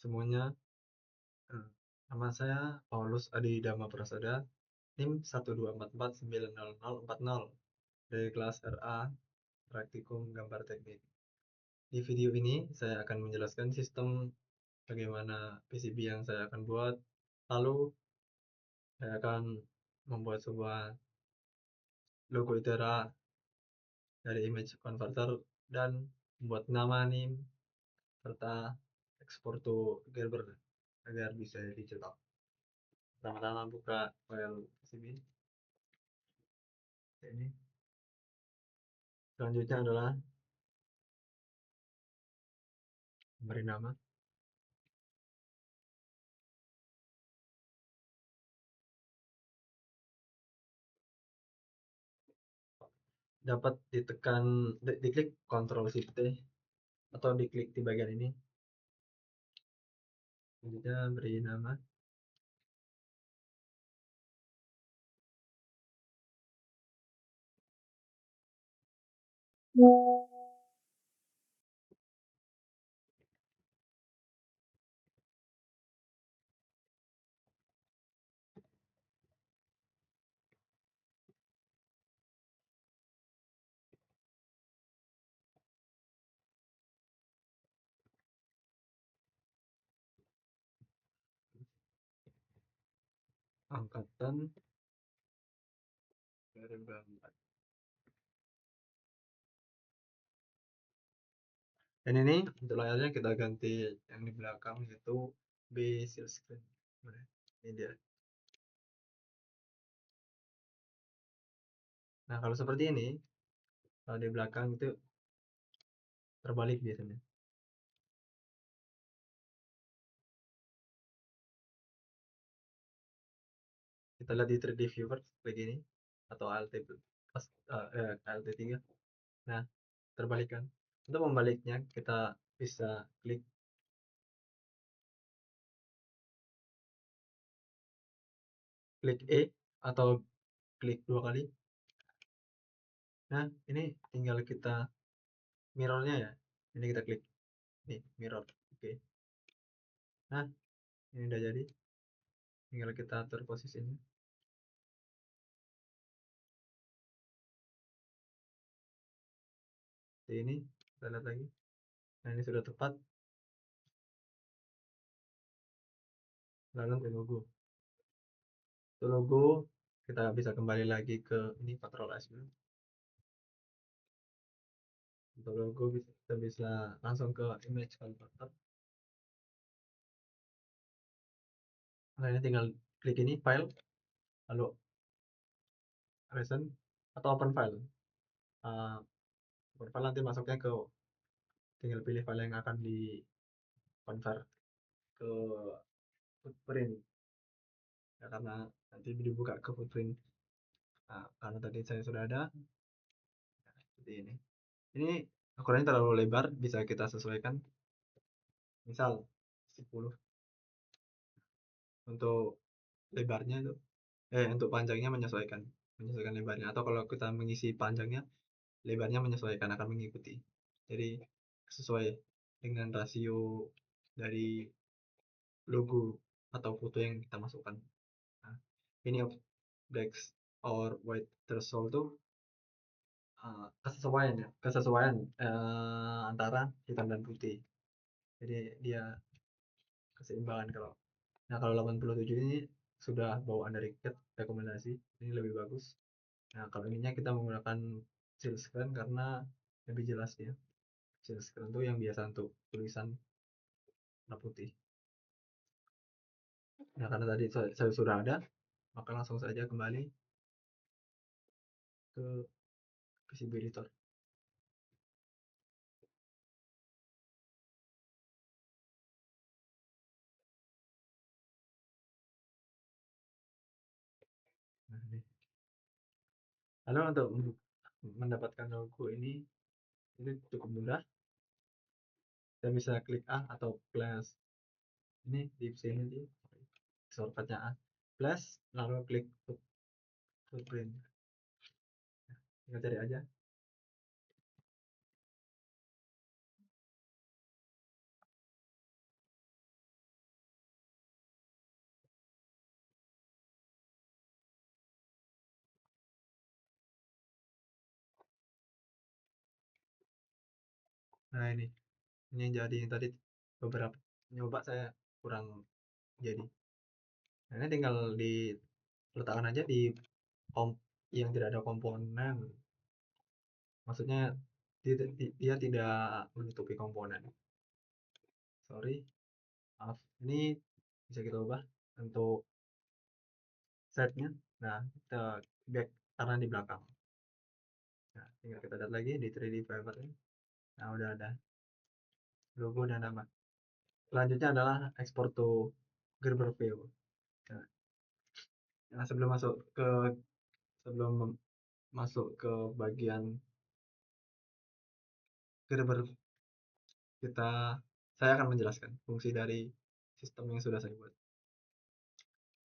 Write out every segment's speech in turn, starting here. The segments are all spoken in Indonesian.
semuanya. Eee, Nama saya Paulus Adi Dhamma Prasada, NIM 124490040 dari kelas RA Praktikum Gambar Teknik. Di video ini saya akan menjelaskan sistem bagaimana PCB yang saya akan buat, lalu saya akan membuat sebuah logo Itera dari image converter dan membuat nama NIM serta export to Gerber agar bisa dicetak. Pertama-tama buka file PCB ini. Selanjutnya adalah memberi nama. Dapat ditekan, diklik Ctrl Shift T atau diklik di bagian ini. Selanjutnya beri nama. Angkatan 2004. Dan ini untuk layarnya kita ganti yang di belakang yaitu Basil Screen. Ini dia. Nah, kalau seperti ini, kalau di belakang itu terbalik biasanya. Kita lihat di 3D Viewer begini atau Alt plus Alt 3. Nah, terbalikan. Untuk membaliknya kita bisa klik E atau klik 2 kali. Nah, ini tinggal kita mirrornya ya. Ini kita klik nih mirror. Oke. Nah, ini udah jadi. Tinggal kita atur posisinya. Seperti ini, kita lihat lagi. Nah, ini sudah tepat. Lalu untuk logo. Untuk logo kita bisa kembali lagi ke ini Ctrl S dulu. Untuk logo kita bisa langsung ke image converter. Nah, ini tinggal klik ini file, lalu recent atau open file. Open file nanti masuknya ke, tinggal pilih file yang akan di convert ke footprint ya, karena nanti dibuka ke footprint. Nah, karena tadi saya sudah ada, nah, seperti ini ukurannya terlalu lebar, bisa kita sesuaikan, misal 10. Untuk lebarnya itu untuk panjangnya menyesuaikan lebarnya, atau kalau kita mengisi panjangnya, lebarnya menyesuaikan, akan mengikuti. Jadi sesuai dengan rasio dari logo atau foto yang kita masukkan. Nah, ini blacks or white threshold tuh kesesuaian antara hitam dan putih. Jadi dia keseimbangan. Kalau 87 ini sudah bawaan dari CAT rekomendasi, ini lebih bagus. Nah, kalau ininya kita menggunakan seal screen karena lebih jelas ya. Seal screen itu yang biasa untuk tulisan warna putih. Nah, karena tadi saya sudah ada, maka langsung saja kembali ke PCB editor. Nah, ini. Lalu untuk mendapatkan logo ini cukup mudah. Kita bisa klik A atau plus. Ini di sini di shortcutnya A. Plus, lalu klik footprint. Tinggal cari aja. Nah ini yang jadi, yang tadi beberapa nyoba saya kurang jadi. Nah ini tinggal diletakkan aja di kom yang tidak ada komponen, maksudnya dia tidak menutupi komponen. Sorry, maaf. Ini bisa kita ubah untuk setnya. Nah, kita back karena di belakang. Nah, tinggal kita lihat lagi di 3D Fiverr ini. Nah, udah ada logo dan nama. Selanjutnya adalah export to Gerber View. Nah, nah, sebelum masuk ke bagian Gerber, saya akan menjelaskan fungsi dari sistem yang sudah saya buat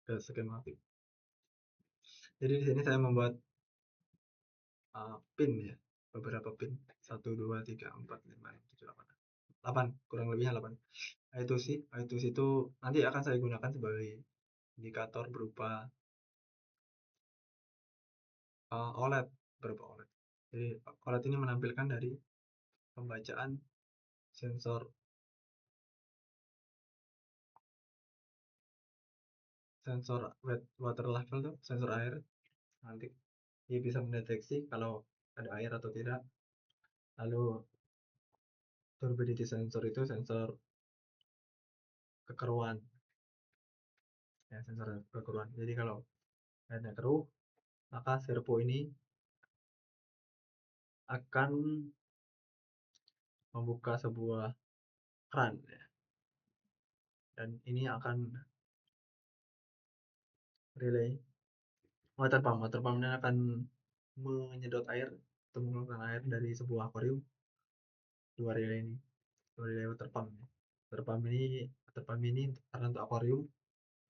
ke skematik. Jadi di sini saya membuat pin ya, beberapa pin, 1, 2, 3, 4, 5, 6, 7, 8, kurang lebihnya 8. I2C itu nanti akan saya gunakan sebagai indikator berupa OLED, berupa OLED. Jadi OLED ini menampilkan dari pembacaan sensor sensor water level tuh, sensor air. Nanti dia bisa mendeteksi kalau ada air atau tidak. Lalu turbidity sensor itu sensor kekeruan, ya sensor kekeruan. Jadi kalau airnya keruh, maka servo ini akan membuka sebuah keran ya. Dan ini akan relay water pump ini akan menyedot air atau mengeluarkan air dari sebuah akuarium. Dua relay water pump ya. Water pump ini karena untuk akuarium.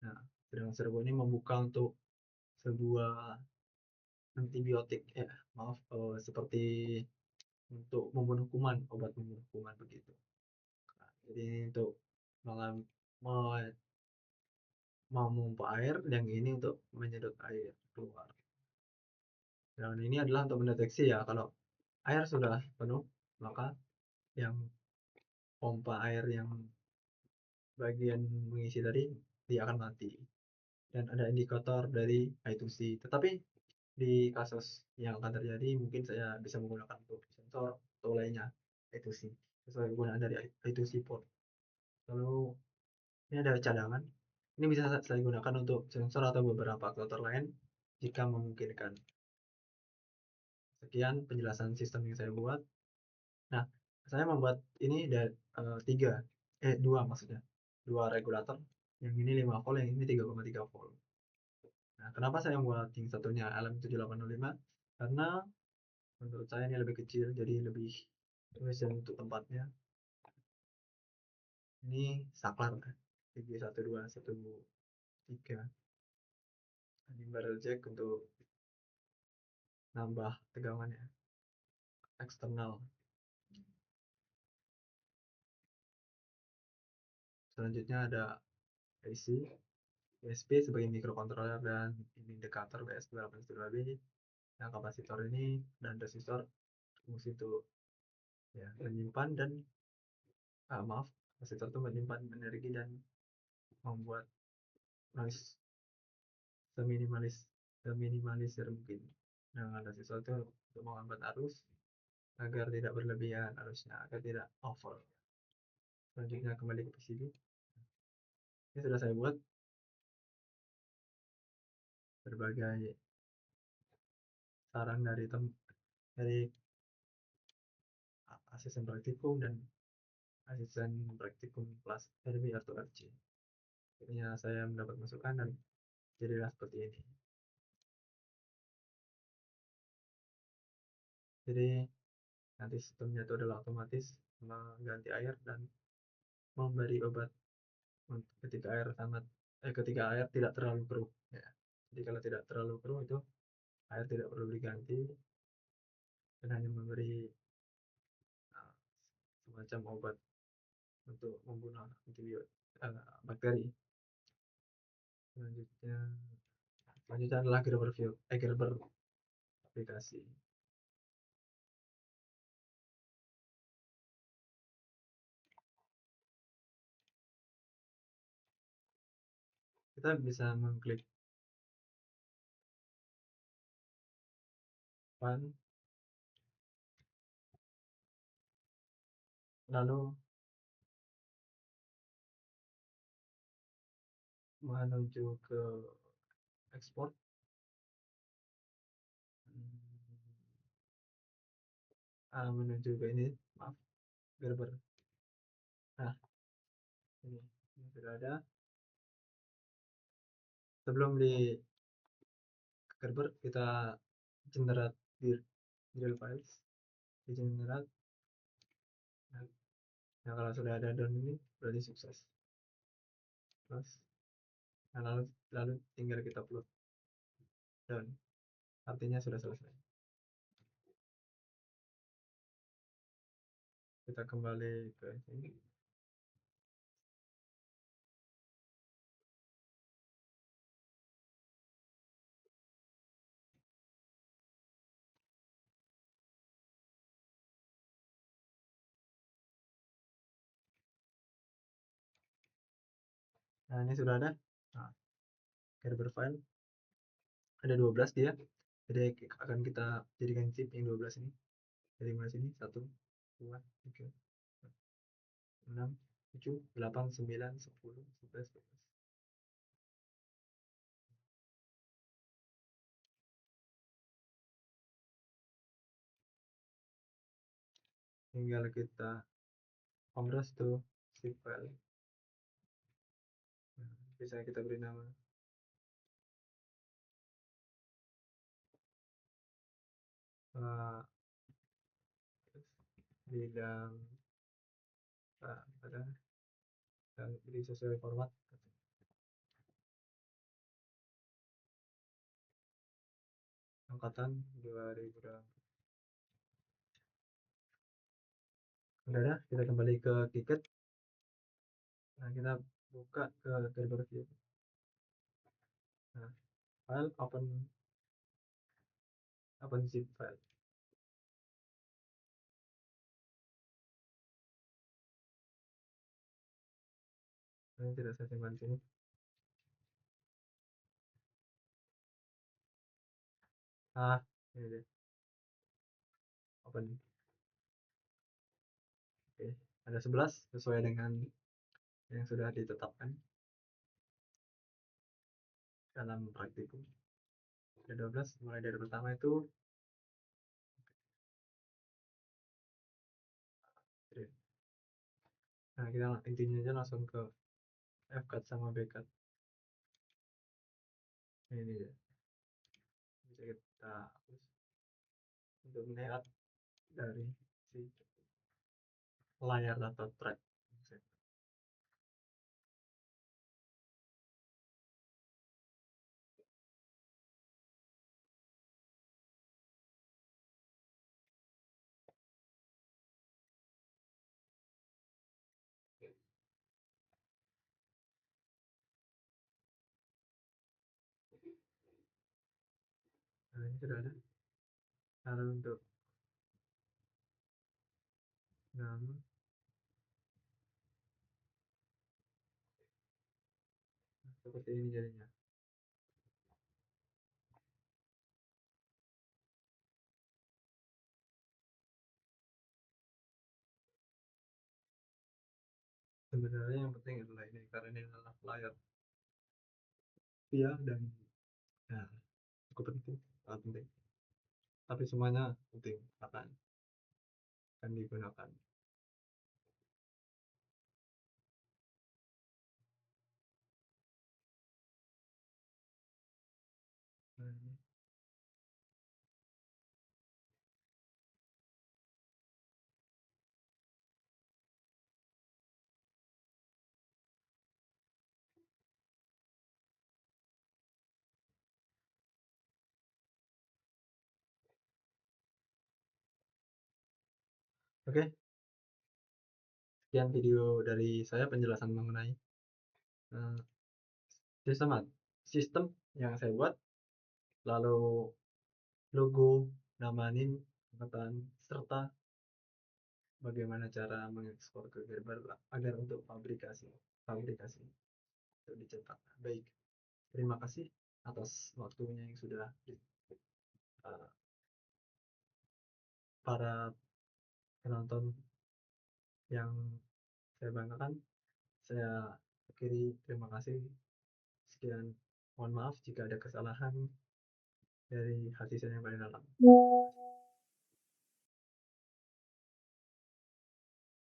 Nah, sedangkan servo ini membuka untuk sebuah antibiotik ya, maaf, seperti untuk membunuh kuman, obat membunuh kuman begitu. Nah, jadi ini untuk memompa air, yang ini untuk menyedot air keluar. Dan ini adalah untuk mendeteksi ya, kalau air sudah penuh, maka yang pompa air yang bagian mengisi tadi dia akan mati. Dan ada indikator dari I2C. Tetapi di kasus yang akan terjadi, mungkin saya bisa menggunakan untuk sensor atau lainnya I2C sesuai kegunaan dari I2C port. Lalu ini ada cadangan. Ini bisa saya gunakan untuk sensor atau beberapa aktuator lain jika memungkinkan. Sekian penjelasan sistem yang saya buat. Nah, saya membuat ini dari dua maksudnya, dua regulator. Yang ini 5 volt, yang ini 3,3 volt. Nah, kenapa saya membuat yang satunya LM7805? Karena menurut saya ini lebih kecil, jadi lebih efisien untuk tempatnya. Ini saklar, TG1213. Ini barrel jack untuk nambah tegangannya eksternal. Selanjutnya ada IC, USB sebagai mikrokontroler, dan ini indikator BS2812B. Nah, kapasitor ini dan resistor fungsi untuk ya menyimpan dan maaf, kapasitor itu menyimpan energi dan membuat noise seminimalisir mungkin. Dengan resistor itu untuk menghambat arus agar tidak berlebihan arusnya, agar tidak over. Selanjutnya kembali ke PCB. Ini sudah saya buat berbagai saran dari asisten praktikum dan asisten praktikum kelas RB atau RC. Akhirnya saya mendapat masukan dan jadilah seperti ini. Jadi nanti sistemnya itu adalah otomatis mengganti air dan memberi obat ketika air tidak terlalu keruh ya. Jadi kalau tidak terlalu keruh itu air tidak perlu diganti dan hanya memberi uh, semacam obat untuk membunuh bakteri. Selanjutnya selanjutnya adalah Gerber aplikasi. kita bisa mengklik file, lalu menuju ke ekspor. Menuju ke ini, maaf, Gerber. Nah, ini sudah ada. Sebelum di Gerber, kita generate drill files, di generate. Nah, kalau sudah ada down ini berarti sukses. Terus, nah, lalu tinggal kita upload down, artinya sudah selesai. Kita kembali ke sini. Nah, ini sudah ada. Nah, Gerber file ada 12 dia. Jadi akan kita jadikan chip yang 12 ini. Dari mana sini? 1, 2, 3, 6, 7, 8, 9, 10, 11, 12. Tinggal kita kompres tuh zip file. Nah, bisa kita beri nama bidang pada dan beri sesuai format angkatan 2000. Udah ada, kita kembali ke Kiket. Nah, kita buka ke Gerber View. Nah, file open zip file. Ini tidak saya simpan sini. Ini deh, open. Oke, ada 11 sesuai dengan yang sudah ditetapkan dalam praktikum. Ada 12, mulai dari pertama itu nah, kita intinya aja langsung ke F-cut sama B-cut. Ini ya, bisa kita hapus untuk melihat dari si layar atau track. Nah, ini sudah ada. Lalu untuk nama, seperti ini jadinya. Sebenarnya yang penting adalah ini, karena ini adalah layar via dan ya, cukup penting, sangat penting. Tapi semuanya penting akan digunakan. Nah, ini. Oke, sekian video dari saya penjelasan mengenai uh, sistem yang saya buat, lalu logo, nama NIM, angkatan, serta bagaimana cara mengekspor ke Gerber agar untuk fabrikasi untuk dicetak. Baik. Terima kasih atas waktunya yang sudah eee, para penonton yang saya banggakan. Saya akhiri, terima kasih. Sekian, mohon maaf jika ada kesalahan dari hati saya yang paling dalam.